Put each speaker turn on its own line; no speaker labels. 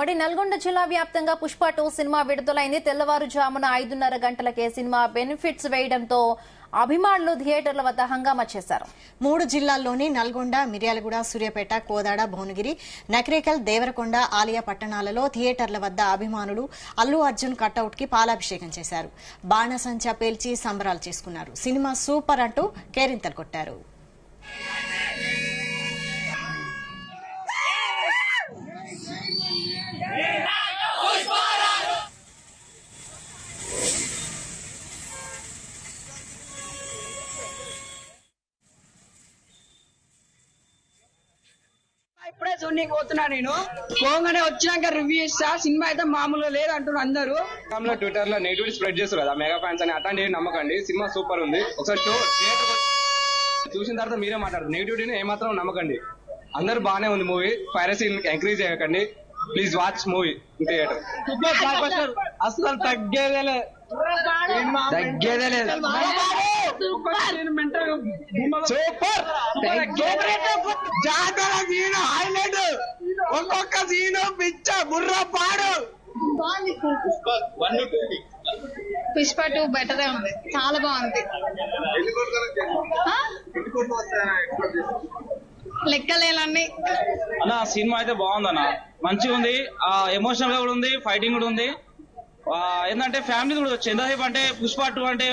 ఉమ్మడి నల్గొండ జిల్లా వ్యాప్తంగా పుష్ప 2 సినిమా విడుదలైంది. తెల్లవారుజామున 5:30 గంటలకే సినిమా బెనిఫిట్స్ వేయడంతో అభిమానులు థియేటర్ల వద్ద హంగామా చేశారు.
3 జిల్లాల్లోని నల్గొండ, మిర్యాలగూడ, సూర్యాపేట, కోదాడ, భువనగిరి, నకరేకల్, దేవరకొండ, ఆలియా పట్టణాలలో థియేటర్ల వద్ద అభిమానులు అల్లు అర్జున్ కటౌట్ కి పాలాభిషేకం చేశారు. బాణసంచా పేల్చి సంబరాలు చేసుకున్నారు. సినిమా సూపర్ అంటూ కేరింతలు కొట్టారు.
ఇప్పుడే చూడనీకి పోతున్నా. నేను పోగానే వచ్చినాక రివ్యూ ఇస్తా. సినిమా అయితే మామూలుగా లేదు అంటున్నారు అందరూ.
ట్విట్టర్ లో నెగిటివ్ స్ప్రెడ్ చేస్తారు కదా మెగా ఫ్యాన్స్ అని, అట్లాంటి నమ్మకండి. సినిమా సూపర్ ఉంది. ఒకసారి చూసిన తర్వాత మీరే మాట్లాడతారు. నెగిటివిటీని ఏమాత్రం నమ్మకండి. అందరూ బాగానే ఉంది మూవీ. పైరసీ ఎంకరేజ్ చేయకండి. Please watch movie theatre.
అసలు తగ్గేదే లేదు. జాతర సీన్ హైలైట్. ఒక్కొక్క సీను పిచ్చ బుర్ర పాడు.
పుష్ప 2 బెటరే ఉంది, చాలా బాగుంది. లెక్కలేనన్ని
అన్న సినిమా అయితే బాగుందన్న, మంచిగా ఉంది. ఎమోషనల్ గా కూడా ఉంది, ఫైటింగ్ కూడా ఉంది. ఏంటంటే ఫ్యామిలీ కూడా వచ్చి ఎంతసేపు అంటే పుష్ప 2 అంటే